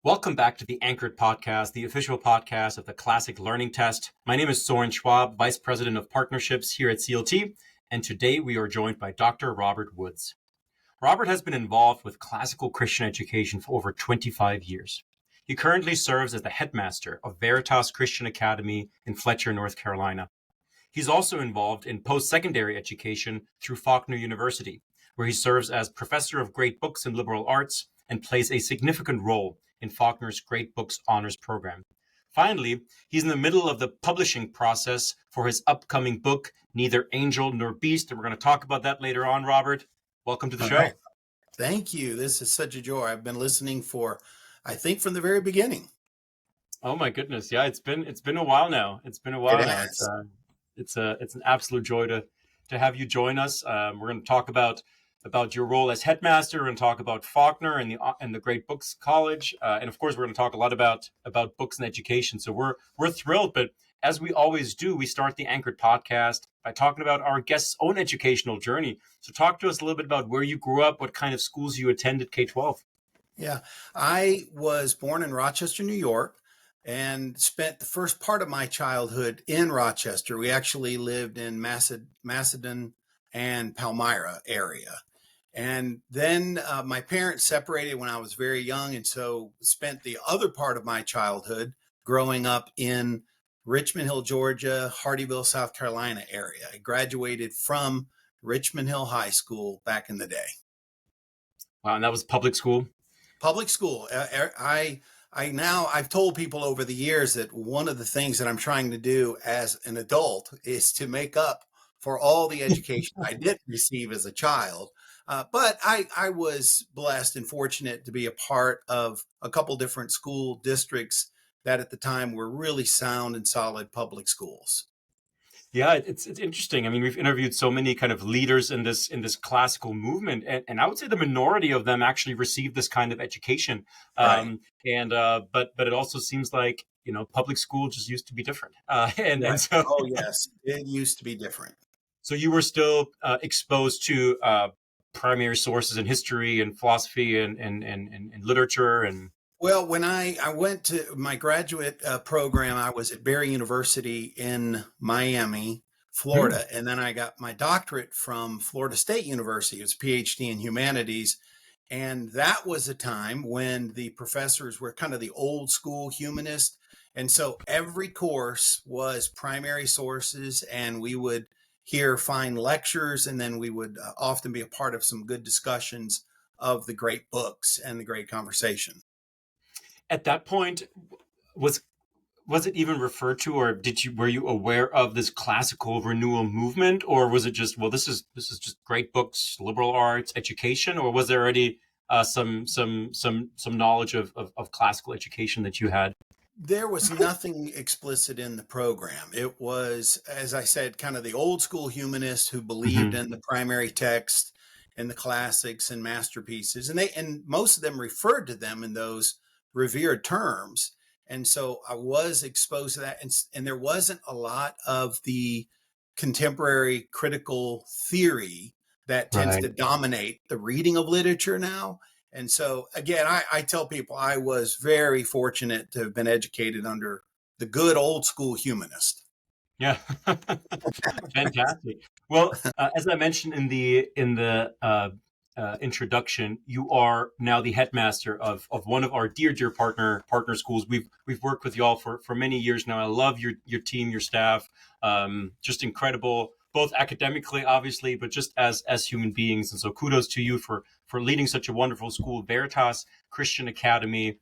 Welcome back to the Anchored Podcast, the official podcast of the Classic Learning Test. My name is Soren Schwab, Vice President of Partnerships here at CLT, and today we are joined by Dr. Robert Woods. Robert has been involved with classical Christian education for over 25 years. He currently serves as the headmaster of Veritas Christian Academy in Fletcher, North Carolina. He's also involved in post-secondary education through Faulkner University, where he serves as professor of great books and liberal arts and plays a significant role in Faulkner's Great Books Honors Program. Finally, he's in the middle of the publishing process for his upcoming book, Neither Angel Nor Beast, and we're going to talk about that later on. Robert, welcome to the show. Right. Thank you. This is such a joy. I've been listening I think from the very beginning. Oh my goodness. Yeah, it's been a while now. It's an absolute joy to have you join us. We're going to talk about your role as headmaster. We're going to talk about Faulkner and the Great Books College, and of course, we're going to talk a lot about books and education. So we're thrilled. But as we always do, we start the Anchored Podcast by talking about our guest's own educational journey. So talk to us a little bit about where you grew up, what kind of schools you attended K-12. Yeah, I was born in Rochester, New York, and spent the first part of my childhood in Rochester. We actually lived in Macedon and Palmyra area. And then my parents separated when I was very young, and so spent the other part of my childhood growing up in Richmond Hill, Georgia, Hardeeville, South Carolina area. I graduated from Richmond Hill High School back in the day. Wow, and that was public school? Public school. I've told people over the years that one of the things that I'm trying to do as an adult is to make up for all the education I didn't receive as a child. But I was blessed and fortunate to be a part of a couple different school districts that at the time were really sound and solid public schools. Yeah, it's interesting. I mean, we've interviewed so many kind of leaders in this classical movement, and I would say the minority of them actually received this kind of education. Right. But it also seems like public school just used to be different. Right. So Oh yes, it used to be different. so you were still exposed to primary sources in history and philosophy and literature and. Well, when I went to my graduate program, I was at Barry University in Miami, Florida, and then I got my doctorate from Florida State University. It was a PhD in humanities. And that was a time when the professors were kind of the old school humanist. And so every course was primary sources, and we would hear fine lectures, and then we would often be a part of some good discussions of the great books and the great conversation. At that point, was it even referred to, or were you aware of this classical renewal movement, or was it just, well, this is just great books, liberal arts, education, or was there already some knowledge of classical education that you had? There was nothing explicit in the program. It was, as I said, kind of the old school humanist who believed in the primary text and the classics and masterpieces, and most of them referred to them in those revered terms. And so I was exposed to that. And there wasn't a lot of the contemporary critical theory that tends to dominate the reading of literature now. And so, again, I tell people I was very fortunate to have been educated under the good old school humanist. Yeah, fantastic. Well, as I mentioned in the introduction, you are now the headmaster of one of our dear partner schools. We've worked with y'all for many years now. I love your team, your staff, just incredible, both academically, obviously, but just as human beings. And so kudos to you for leading such a wonderful school, Veritas Christian Academy,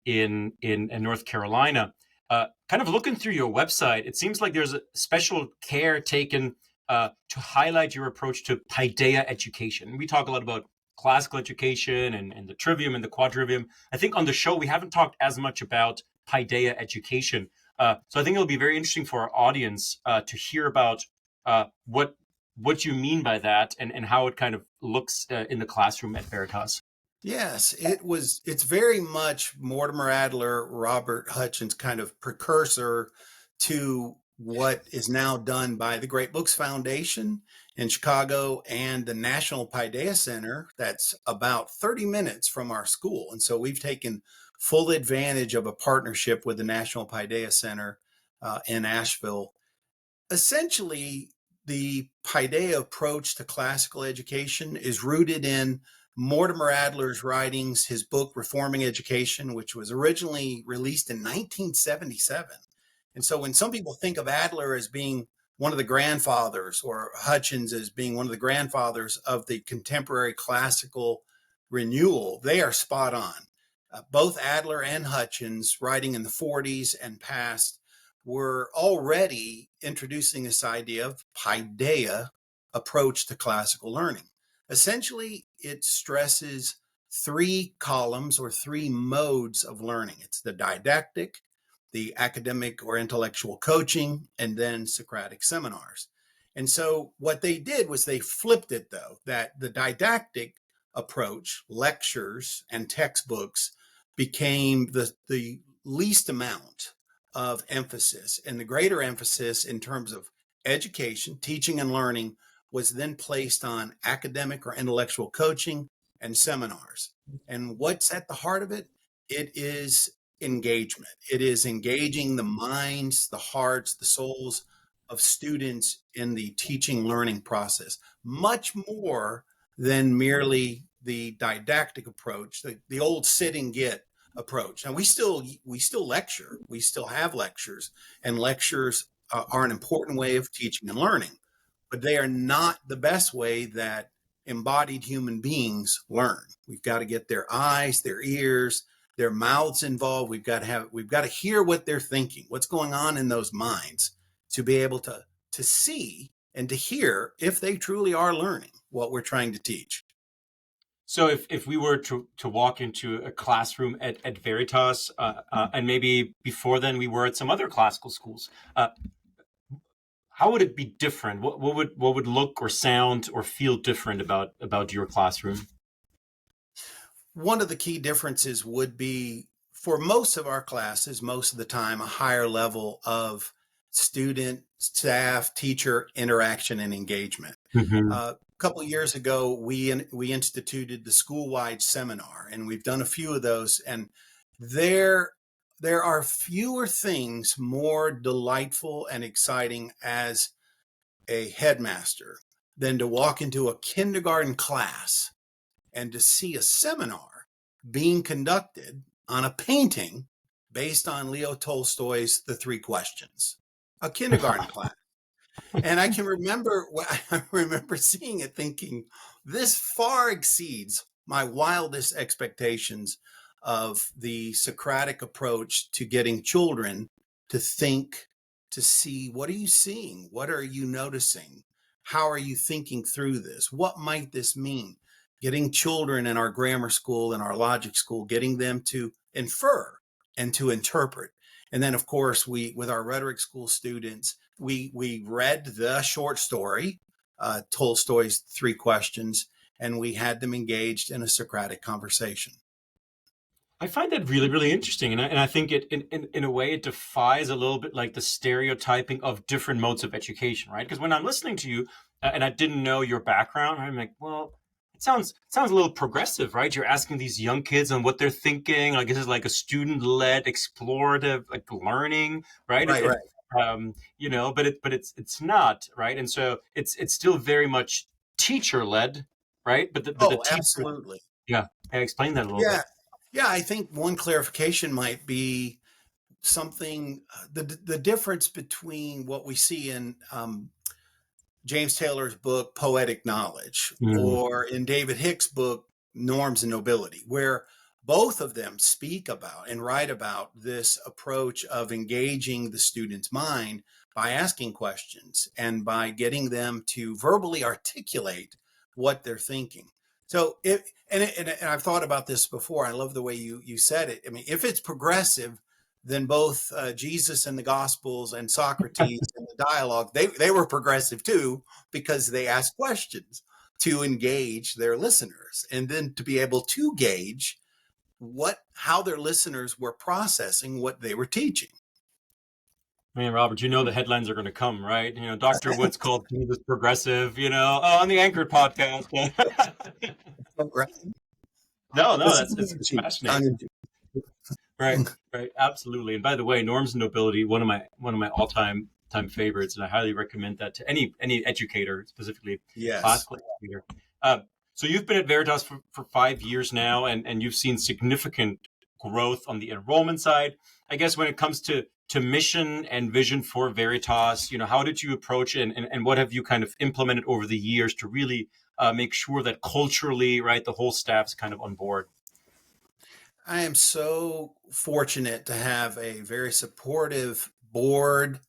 in North Carolina. Kind of looking through your website, it seems like there's a special care taken to highlight your approach to paideia education. We talk a lot about classical education and the trivium and the quadrivium. I think on the show, we haven't talked as much about paideia education. So I think it'll be very interesting for our audience to hear about what you mean by that and how it kind of looks in the classroom at Veritas. Yes, it's very much Mortimer Adler, Robert Hutchins kind of precursor to what is now done by the Great Books Foundation in Chicago and the National Paideia Center that's about 30 minutes from our school. And so we've taken full advantage of a partnership with the National Paideia Center in Asheville. Essentially, the paideia approach to classical education is rooted in Mortimer Adler's writings, his book, Reforming Education, which was originally released in 1977. And so when some people think of Adler as being one of the grandfathers or Hutchins as being one of the grandfathers of the contemporary classical renewal, they are spot on. Both Adler and Hutchins, writing in the 40s and past, were already introducing this idea of paideia approach to classical learning. Essentially, it stresses three columns or three modes of learning. It's the didactic, the academic or intellectual coaching, and then Socratic seminars. And so what they did was they flipped it, though, that the didactic approach, lectures and textbooks, became the least amount of emphasis, and the greater emphasis in terms of education, teaching and learning was then placed on academic or intellectual coaching and seminars. And what's at the heart of it? It is engagement. It is engaging the minds, the hearts, the souls of students in the teaching learning process, much more than merely the didactic approach, the old sit and get approach. And we still lecture, we still have lectures, and lectures are an important way of teaching and learning, but they are not the best way that embodied human beings learn. We've got to get their eyes, their ears, their mouths involved. We've got to hear what they're thinking, what's going on in those minds, to be able to see and to hear if they truly are learning what we're trying to teach. So if we were to walk into a classroom at Veritas, and maybe before then we were at some other classical schools, how would it be different? What would look or sound or feel different about your classroom? One of the key differences would be, for most of our classes, most of the time, a higher level of student, staff, teacher interaction and engagement. Mm-hmm. A couple of years ago, we instituted the school-wide seminar, and we've done a few of those. And there are fewer things more delightful and exciting as a headmaster than to walk into a kindergarten class and to see a seminar being conducted on a painting based on Leo Tolstoy's The Three Questions, a kindergarten class. And I remember seeing it thinking, this far exceeds my wildest expectations of the Socratic approach to getting children to think, to see, what are you seeing? What are you noticing? How are you thinking through this? What might this mean? Getting children in our grammar school and our logic school, getting them to infer and to interpret. And then, of course, with our rhetoric school students, we read the short story, Tolstoy's Three Questions, and we had them engaged in a Socratic conversation. I find that really, really interesting. And I think it, in a way, it defies a little bit like the stereotyping of different modes of education, right? Because when I'm listening to you and I didn't know your background, I'm like, well, it sounds a little progressive, right? You're asking these young kids on what they're thinking. Like, this is like a student-led, explorative, like learning, right? Right, right. But it's not, right? And so it's still very much teacher-led, right? But the teacher, Absolutely. yeah, explain that a little Yeah. bit. Yeah, I think one clarification might be something, the difference between what we see in James Taylor's book, Poetic Knowledge, Mm. or in David Hicks' book, Norms and Nobility, where both of them speak about and write about this approach of engaging the student's mind by asking questions and by getting them to verbally articulate what they're thinking. So and I've thought about this before. I love the way you said it. I mean, if it's progressive, then both Jesus and the Gospels and Socrates and the dialogue, they were progressive too, because they asked questions to engage their listeners and then to be able to gauge how their listeners were processing what they were teaching. Man, Robert, you know the headlines are going to come, right? Dr. Woods called Jesus progressive, on the Anchored podcast. Right. No, no, That's it's fascinating. tongue in cheek. Right, right, absolutely. And by the way, Norms and Nobility, one of my all time favorites, and I highly recommend that to any educator, specifically Yes. classical educator. Uh, so you've been at Veritas for 5 years now, and you've seen significant growth on the enrollment side. I guess when it comes to mission and vision for Veritas, how did you approach it, and what have you kind of implemented over the years to really make sure that culturally, right, the whole staff's kind of on board? I am so fortunate to have a very supportive board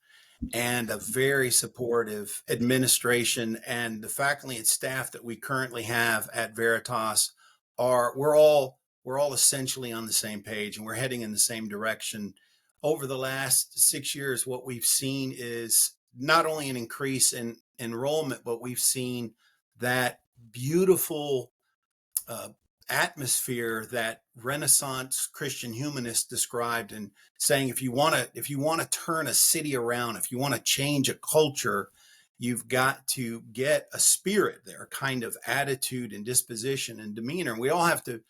and a very supportive administration, and the faculty and staff that we currently have at Veritas are we're all essentially on the same page, and we're heading in the same direction. Over the last 6 years, what we've seen is not only an increase in enrollment, but we've seen that beautiful uh, atmosphere that Renaissance Christian humanists described, and saying if you want to turn a city around, if you want to change a culture, you've got to get a spirit there, kind of attitude and disposition and demeanor. And we all have to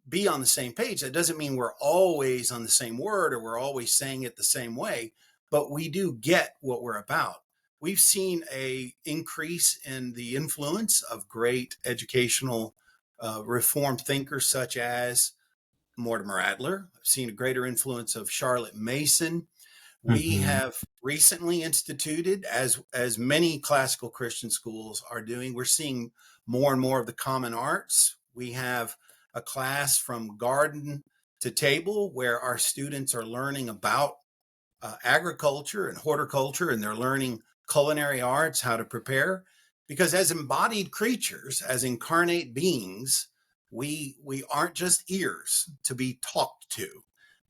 be on the same page. That doesn't mean we're always on the same word or we're always saying it the same way, but we do get what we're about. We've seen a increase in the influence of great educational reformed thinkers such as Mortimer Adler. I've seen a greater influence of Charlotte Mason. We Hmm. have recently instituted, as many classical Christian schools are doing, we're seeing more and more of the common arts. We have a class from garden to table where our students are learning about agriculture and horticulture, and they're learning culinary arts, how to prepare. Because as embodied creatures, as incarnate beings, we aren't just ears to be talked to.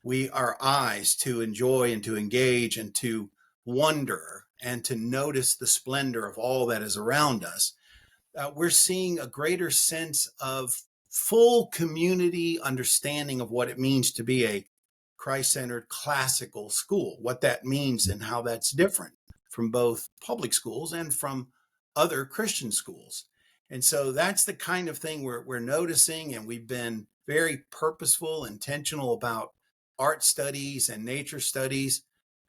We are eyes to enjoy and to engage and to wonder and to notice the splendor of all that is around us. We're seeing a greater sense of full community understanding of what it means to be a Christ-centered classical school, what that means and how that's different from both public schools and from other Christian schools. And so that's the kind of thing we're noticing, and we've been very purposeful, intentional about art studies and nature studies,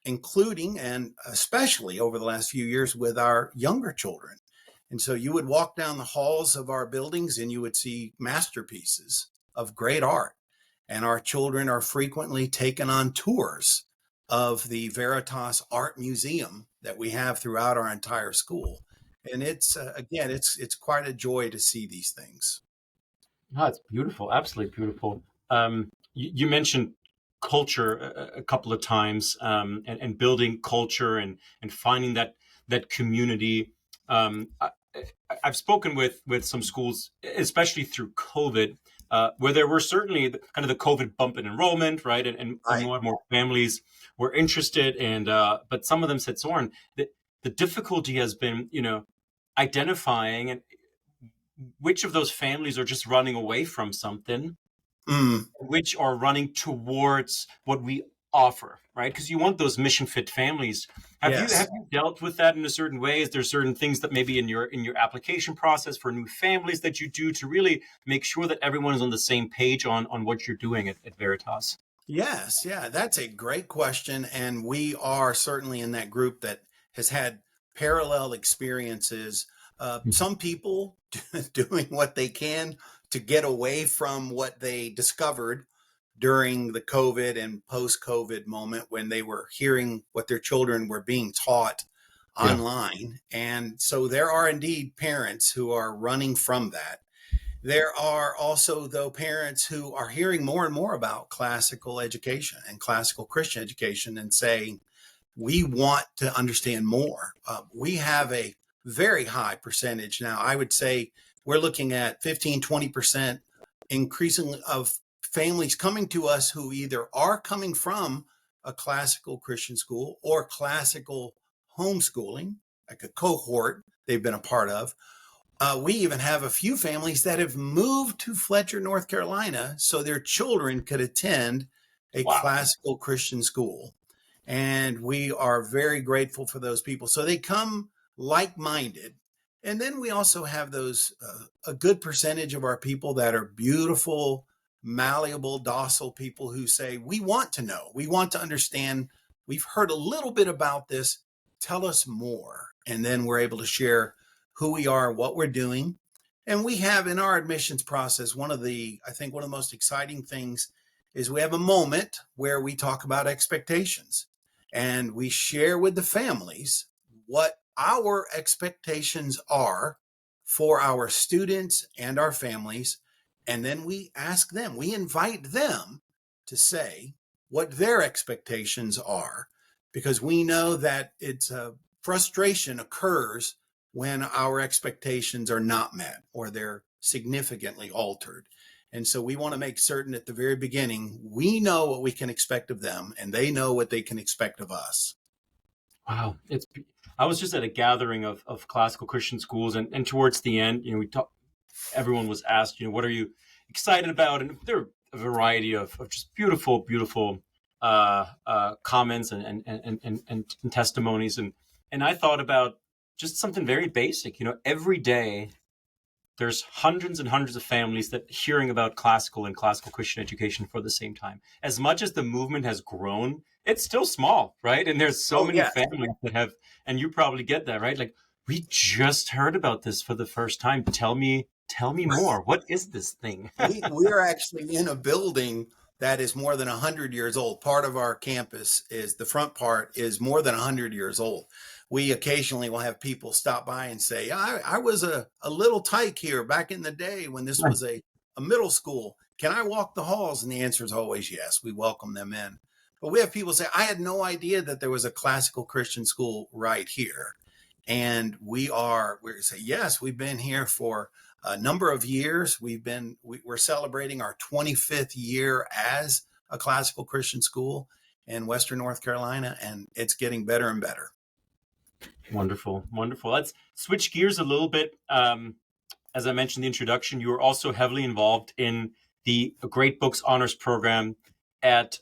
including and especially over the last few years with our younger children. And so you would walk down the halls of our buildings and you would see masterpieces of great art. And our children are frequently taken on tours of the Veritas Art Museum that we have throughout our entire school. And it's again, it's quite a joy to see these things. No, it's beautiful, absolutely beautiful. You mentioned culture a couple of times, and building culture and finding that community. I've spoken with some schools, especially through COVID, where there were certainly kind of the COVID bump in enrollment, right, and Right. more and more families were interested, and but some of them said, Soren, the difficulty has been, identifying and which of those families are just running away from something, Mm, which are running towards what we offer, right? Because you want those mission fit families. Have yes. you dealt with that in a certain way? Is there certain things that maybe in your application process for new families that you do to really make sure that everyone is on the same page on what you're doing at Veritas? Yes, yeah, that's a great question. And we are certainly in that group that has had parallel experiences. Some people doing what they can to get away from what they discovered during the COVID and post COVID moment when they were hearing what their children were being taught Yeah. online. And so there are indeed parents who are running from that. There are also, though, parents who are hearing more and more about classical education and classical Christian education and saying, we want to understand more. We have a very high percentage now. I would say we're looking at 15, 20% increasingly of families coming to us who either are coming from a classical Christian school or classical homeschooling, like a cohort they've been a part of. We even have a few families that have moved to Fletcher, North Carolina, so their children could attend a Wow. classical Christian school. And we are very grateful for those people. So they come like-minded. And then we also have those, a good percentage of our people that are beautiful, malleable, docile people who say, we want to know, we want to understand. We've heard a little bit about this. Tell us more. And then we're able to share who we are, what we're doing. And we have in our admissions process, I think one of the most exciting things is we have a moment where we talk about expectations and we share with the families what our expectations are for our students and our families. And then we ask them, we invite them to say what their expectations are, because we know that it's a frustration occurs when our expectations are not met or they're significantly altered. And so we want to make certain at the very beginning, we know what we can expect of them and they know what they can expect of us. Wow. I was just at a gathering of classical Christian schools, and towards the end, everyone was asked, what are you excited about? And there are a variety of just beautiful comments and testimonies. And I thought about just something very basic. Every day there's hundreds and hundreds of families that hearing about classical and classical Christian education for the same time. As much as the movement has grown, it's still small, right? And there's so many families that have, and you probably get that, right? Like, we just heard about this for the first time. Tell me more. What is this thing? we are actually in a building that is more than 100 years old. Part of our campus is the front part is more than 100 years old. We occasionally will have people stop by and say, I was a little tyke here back in the day when this was a middle school. Can I walk the halls? And the answer is always yes. We welcome them in. But we have people say, I had no idea that there was a classical Christian school right here. And we say, yes, we've been here for a number of years. We're celebrating our 25th year as a classical Christian school in Western North Carolina, and it's getting better and better. Wonderful. Let's switch gears a little bit. As I mentioned in the introduction, you are also heavily involved in the Great Books Honors Program at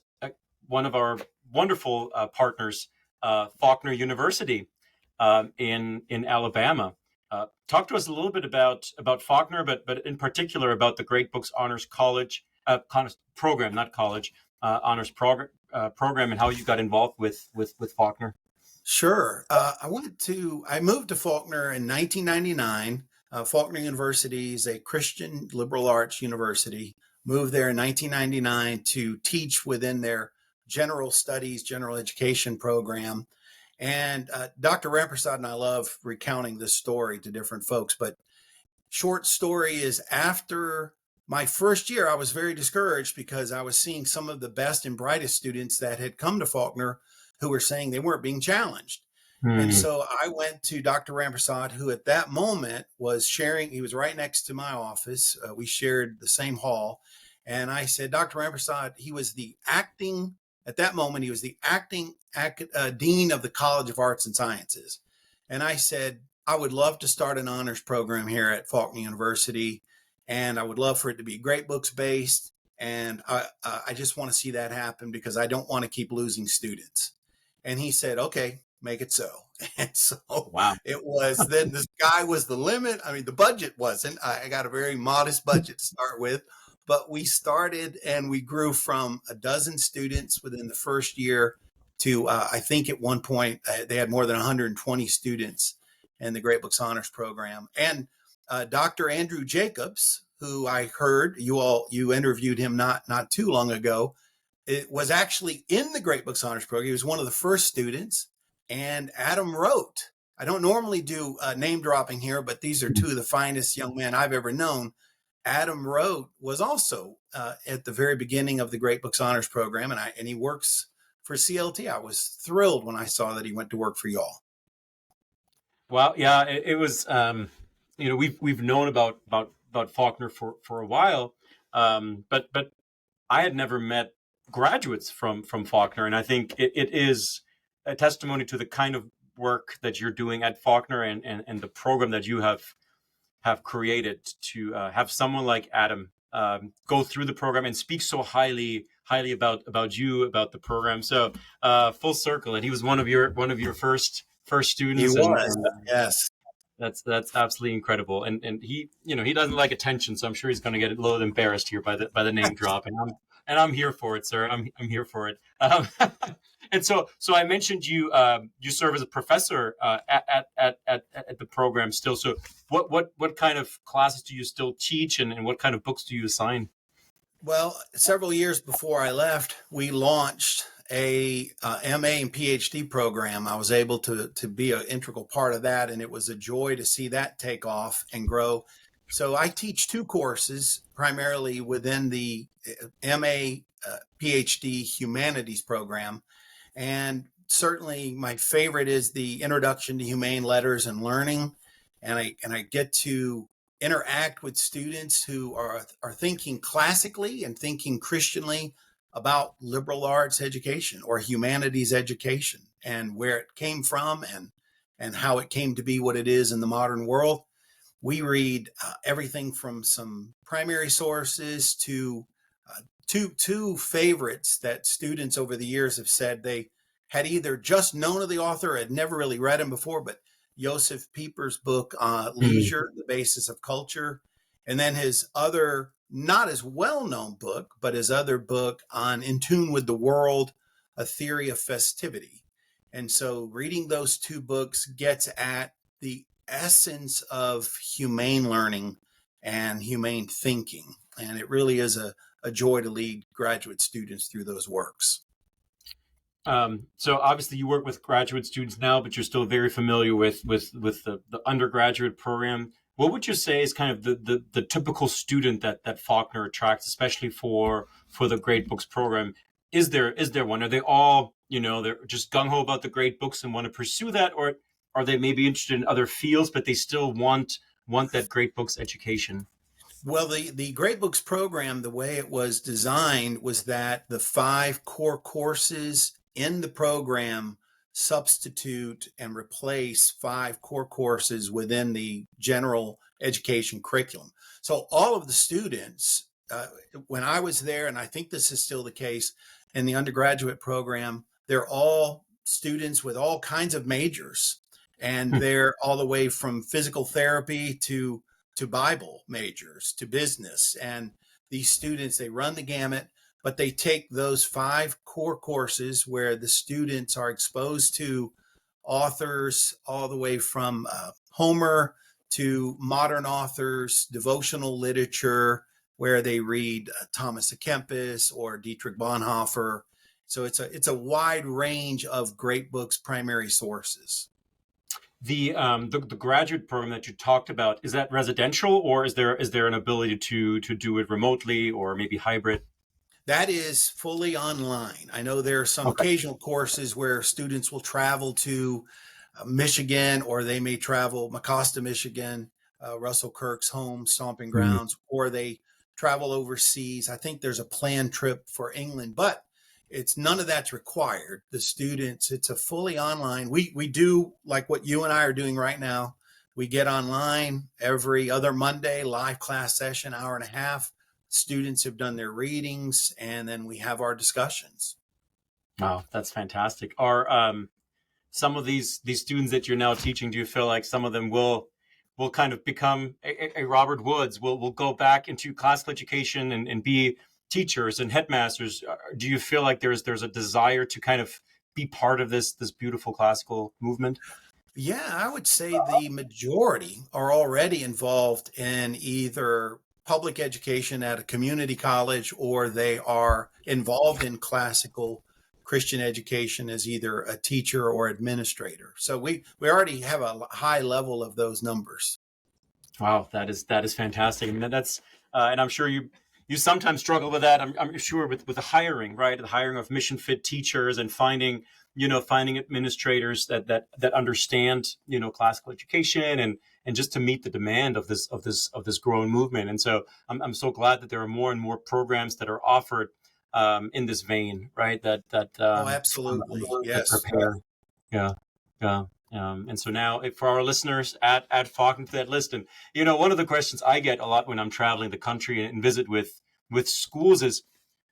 one of our wonderful partners, Faulkner University in Alabama. Talk to us a little bit about Faulkner, but in particular about the Great Books Honors Program, not college, honors program, and how you got involved with Faulkner. Sure. I moved to Faulkner in 1999. Faulkner University is a Christian liberal arts university. Moved there in 1999 to teach within their general studies, general education program. And Dr. Rampersad and I love recounting this story to different folks, but short story is after my first year, I was very discouraged because I was seeing some of the best and brightest students that had come to Faulkner who were saying they weren't being challenged. And so I went to Dr. Rampersad, who at that moment was sharing, he was right next to my office. We shared the same hall. And I said, Dr. Rampersad, at that moment, he was the acting dean of the College of Arts and Sciences. And I said, I would love to start an honors program here at Faulkner University. And I would love for it to be Great Books based. And I just want to see that happen because I don't want to keep losing students. And he said, okay, make it so. And so Wow. It was, then the sky was the limit. I mean, the budget wasn't. I got a very modest budget to start with, but we started and we grew from a dozen students within the first year to, I think at one point they had more than 120 students in the Great Books Honors Program. And Dr. Andrew Jacobs, who I heard you interviewed him not too long ago, it was actually in the Great Books Honors Program. He was one of the first students. And Adam wrote, I don't normally do name dropping here, but these are two of the finest young men I've ever known. Adam wrote was also at the very beginning of the Great Books Honors Program, and he works for CLT. I was thrilled when I saw that he went to work for y'all. Well, yeah, it was. We've known about Faulkner for a while, but I had never met graduates from Faulkner, and I think it is a testimony to the kind of work that you're doing at Faulkner and the program that you have created to have someone like Adam go through the program and speak so highly highly about you, about the program. So full circle, and he was one of your first He students, was, and yes. that's absolutely incredible. And he, he doesn't like attention, so I'm sure he's going to get a little embarrassed here by the name drop. And I'm here for it, sir. I'm here for it. And so I mentioned you serve as a professor at the program still. So what kind of classes do you still teach, and what kind of books do you assign? Well, several years before I left, we launched a MA and PhD program. I was able to be an integral part of that, and it was a joy to see that take off and grow. So I teach two courses primarily within the MA PhD humanities program, and certainly my favorite is the Introduction to Humane Letters and Learning, and I get to interact with students who are thinking classically and thinking Christianly about liberal arts education or humanities education and where it came from and how it came to be what it is in the modern world. We read everything from some primary sources to two favorites that students over the years have said they had either just known of the author or had never really read him before, but Joseph Pieper's book, Leisure, The Basis of Culture, and then his other, not as well-known book, but his other book on In Tune with the World, A Theory of Festivity. And so reading those two books gets at the essence of humane learning and humane thinking. And it really is a joy to lead graduate students through those works. So obviously you work with graduate students now, but you're still very familiar with the undergraduate program. What would you say is kind of the typical student that Faulkner attracts, especially for the Great Books program? Is there one? Are they all, they're just gung ho about the great books and want to pursue that, or are they maybe interested in other fields, but they still want that great books education? Well, the Great Books program, the way it was designed was that the 5 core courses in the program substitute and replace 5 core courses within the general education curriculum. So all of the students, when I was there, and I think this is still the case in the undergraduate program, they're all students with all kinds of majors. And they're all the way from physical therapy to Bible majors, to business. And these students, they run the gamut, but they take those 5 core courses where the students are exposed to authors all the way from Homer to modern authors, devotional literature, where they read Thomas à Kempis or Dietrich Bonhoeffer. So it's a wide range of great books, primary sources. The graduate program that you talked about, is that residential, or is there an ability to do it remotely or maybe hybrid? That is fully online. I know there are some Okay. occasional courses where students will travel to Michigan, or they may travel Mecosta, Michigan, Russell Kirk's home stomping grounds, or they travel overseas. I think there's a planned trip for England, but it's none of that's required. The students, it's a fully online. We do like what you and I are doing right now. We get online every other Monday, live class session, hour and a half. Students have done their readings, and then we have our discussions. Wow, that's fantastic. Are some of these students that you're now teaching, do you feel like some of them will kind of become a Robert Woods, will go back into classical education and be teachers and headmasters? Do you feel like there's a desire to kind of be part of this beautiful classical movement? Yeah, I would say the majority are already involved in either public education at a community college, or they are involved in classical Christian education as either a teacher or administrator. So we already have a high level of those numbers. Wow, that is fantastic. I mean, that's and I'm sure you sometimes struggle with that. I'm sure with the hiring, right? The hiring of mission fit teachers and finding administrators that understand classical education and just to meet the demand of this growing movement. And so I'm so glad that there are more and more programs that are offered in this vein, right? That Oh, absolutely. that Yes. prepare. Yeah, yeah. And so now, for our listeners, add Faulkner to that list. And one of the questions I get a lot when I'm traveling the country and visit with schools is,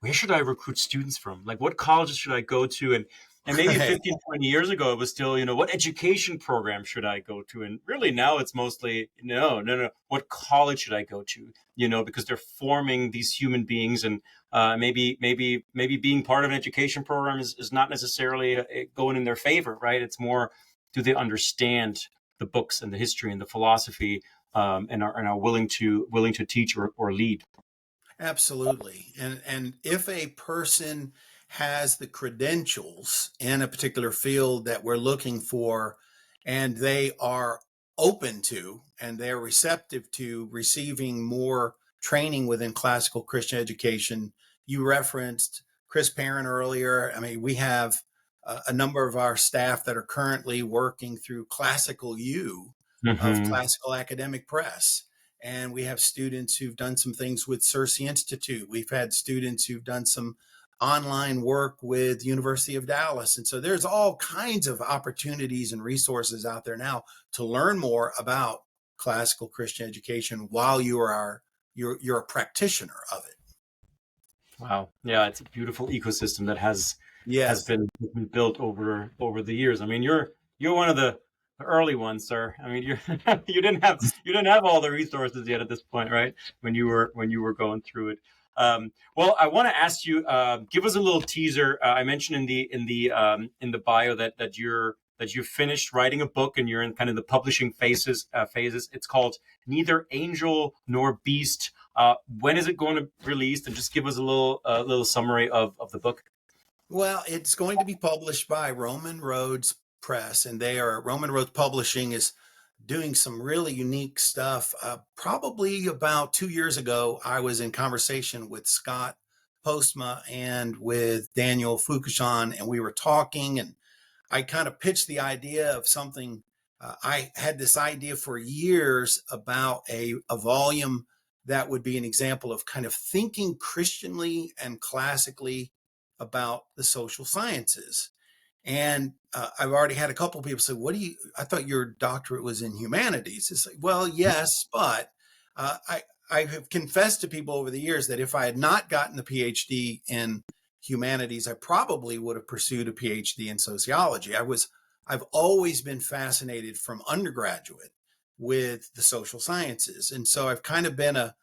where should I recruit students from? Like, what colleges should I go to? And maybe Right. 15, 20 years ago, it was still, what education program should I go to? And really now it's mostly, no. What college should I go to? Because they're forming these human beings, and maybe being part of an education program is not necessarily going in their favor, right? It's more, do they understand the books and the history and the philosophy, and are willing to teach or lead? Absolutely. And if a person has the credentials in a particular field that we're looking for, and they are open to and they're receptive to receiving more training within classical Christian education, you referenced Chris Perrin earlier. I mean, we have a number of our staff that are currently working through Classical U of Mm-hmm. Classical Academic Press. And we have students who've done some things with Circe Institute. We've had students who've done some online work with University of Dallas. And so there's all kinds of opportunities and resources out there now to learn more about classical Christian education while you're a practitioner of it. Wow. Yeah, it's a beautiful ecosystem that has Yes. been built over the years. I mean, you're one of the early ones, sir. I mean, you you didn't have all the resources yet at this point, right? When you were going through it. Well, I want to ask you, give us a little teaser. I mentioned in the bio that you finished writing a book and you're in kind of the publishing phases. It's called Neither Angel Nor Beast. When is it going to release? And just give us a little summary of the book. Well, it's going to be published by Roman Roads Press, and Roman Roads Publishing is doing some really unique stuff. Probably about 2 years ago, I was in conversation with Scott Postma and with Daniel Fukushon, and we were talking, and I kind of pitched the idea of something. I had this idea for years about a volume that would be an example of kind of thinking Christianly and classically about the social sciences. And I've already had a couple of people say, I thought your doctorate was in humanities. It's like, well, yes, but I have confessed to people over the years that if I had not gotten the PhD in humanities, I probably would have pursued a PhD in sociology. I've always been fascinated from undergraduate with the social sciences. And so I've kind of been a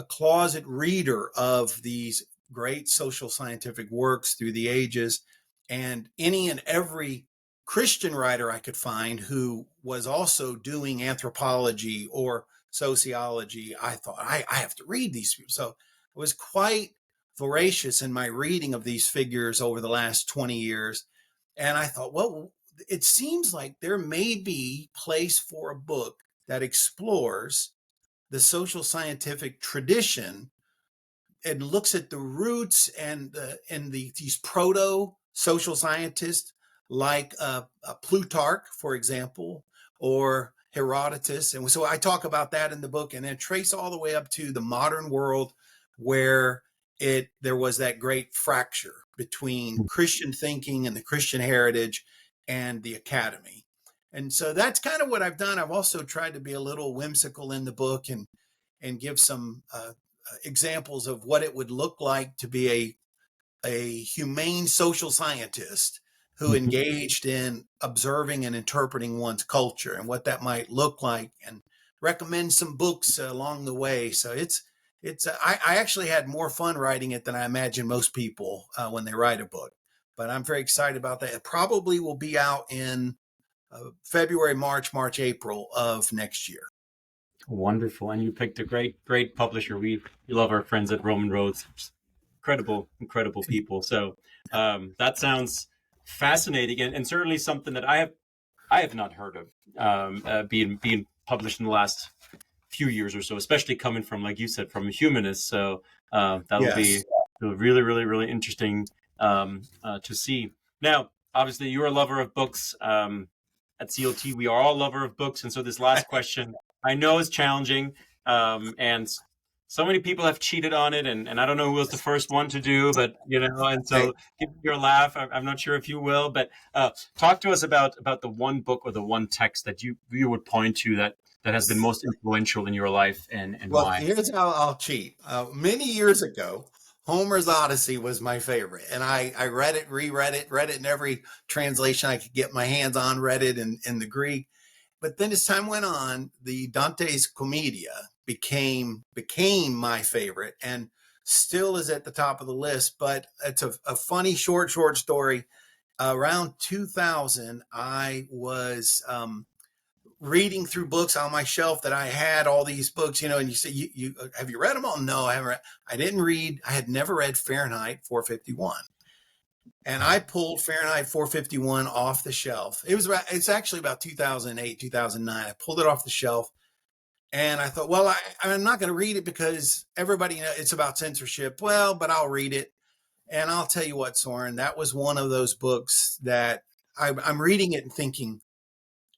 closet reader of these great social scientific works through the ages, and any and every Christian writer I could find who was also doing anthropology or sociology, I thought I have to read these people. So I was quite voracious in my reading of these figures over the last 20 years. And I thought, well, it seems like there may be place for a book that explores the social scientific tradition and looks at the roots and these proto social scientists like Plutarch, for example, or Herodotus. And so I talk about that in the book, and then trace all the way up to the modern world where there was that great fracture between Christian thinking and the Christian heritage and the academy. And so that's kind of what I've done. I've also tried to be a little whimsical in the book and give some examples of what it would look like to be a humane social scientist who engaged in observing and interpreting one's culture and what that might look like, and recommend some books along the way. So I actually had more fun writing it than I imagine most people when they write a book, but I'm very excited about that. It probably will be out in February, March, April of next year. Wonderful. And you picked a great publisher. We love our friends at Roman Roads. Incredible people. So that sounds fascinating, and certainly something that I have not heard of being published in the last few years or so, especially coming from, like you said, from a humanist. So that'll be Yes. really, really, really interesting to see. Now, obviously, you're a lover of books. At COT, we are all a lover of books, and so this last question I know is challenging, and so many people have cheated on it, and I don't know who was the first one to do, but and so give me your laugh. I'm not sure if you will, but talk to us about the one book or the one text that you would point to that has been most influential in your life, and Well, why. here's how I'll cheat. Many years ago, Homer's Odyssey was my favorite. And I read it, reread it, read it in every translation I could get my hands on, read it in the Greek. But then as time went on, the Dante's Commedia became my favorite and still is at the top of the list. But it's a funny, short story. Around 2000, I was reading through books on my shelf that I had all these books, and you say, you have you read them all? No, I haven't read. I had never read Fahrenheit 451. And I pulled Fahrenheit 451 off the shelf. It's actually about 2008, 2009. I pulled it off the shelf and I thought, well, I'm not going to read it because everybody knows it's about censorship. Well, but I'll read it. And I'll tell you what, Soren, that was one of those books that I'm reading it and thinking,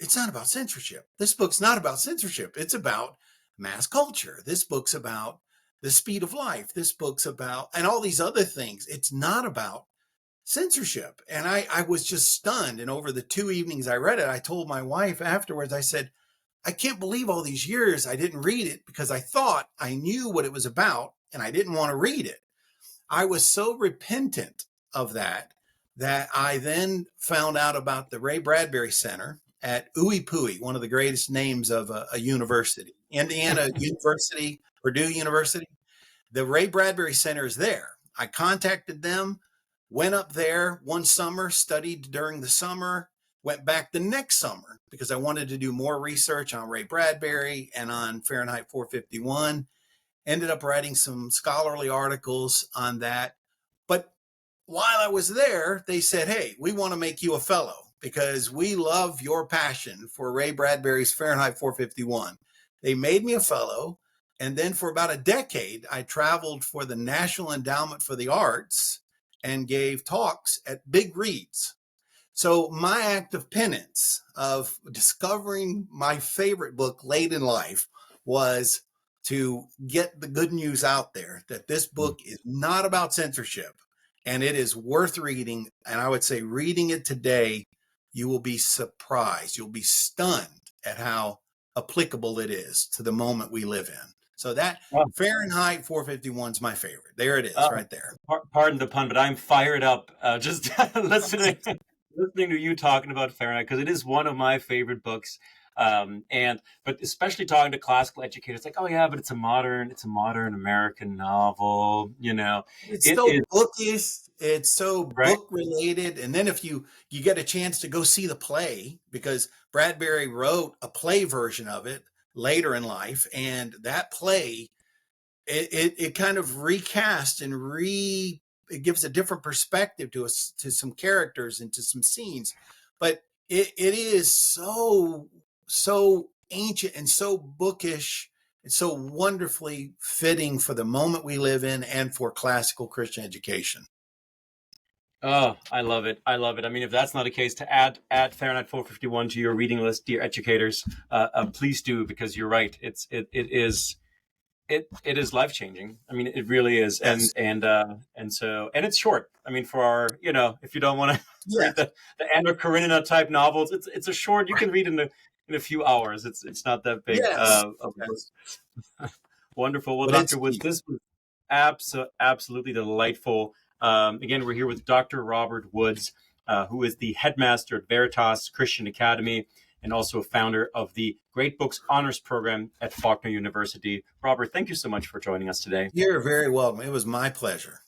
it's not about censorship. This book's not about censorship. It's about mass culture. This book's about the speed of life. This book's about, and all these other things. It's not about censorship. And I was just stunned. And over the 2 evenings I read it, I told my wife afterwards, I said, I can't believe all these years I didn't read it because I thought I knew what it was about and I didn't want to read it. I was so repentant of that I then found out about the Ray Bradbury Center at Ooey Pooey, one of the greatest names of a university, Indiana University, Purdue University. The Ray Bradbury Center is there. I contacted them, went up there one summer, studied during the summer, went back the next summer because I wanted to do more research on Ray Bradbury and on Fahrenheit 451. Ended up writing some scholarly articles on that. But while I was there, they said, hey, we want to make you a fellow because we love your passion for Ray Bradbury's Fahrenheit 451. They made me a fellow. And then for about a decade, I traveled for the National Endowment for the Arts and gave talks at big reads. So my act of penance of discovering my favorite book late in life was to get the good news out there that this book is not about censorship and it is worth reading. And I would say reading it today, you will be surprised. You'll be stunned at how applicable it is to the moment we live in. So that Fahrenheit 451 is my favorite. There it is, right there. Pardon the pun, but I'm fired up just listening to you talking about Fahrenheit because it is one of my favorite books. But especially talking to classical educators, like, oh yeah, but it's a modern American novel. It's so bookish. It's so book related. And then if you get a chance to go see the play, because Bradbury wrote a play version of it later in life, and that play, it kind of recast and it gives a different perspective to some characters and to some scenes, but it is so ancient and so bookish and so wonderfully fitting for the moment we live in and for classical Christian education. Oh, I love it. I love it. I mean, if that's not a case to add Fahrenheit 451 to your reading list, dear educators, please do, because you're right. It is life-changing. I mean, it really is. Yes. And it's short. I mean, for our, if you don't want to read the Anna Karenina type novels, it's a short, you can read in a few hours. It's not that big. Yes. Wonderful. Well, Dr. Woods, this was absolutely delightful. Again, we're here with Dr. Robert Woods, who is the headmaster at Veritas Christian Academy and also a founder of the Great Books Honors Program at Faulkner University. Robert, thank you so much for joining us today. You're very welcome. It was my pleasure.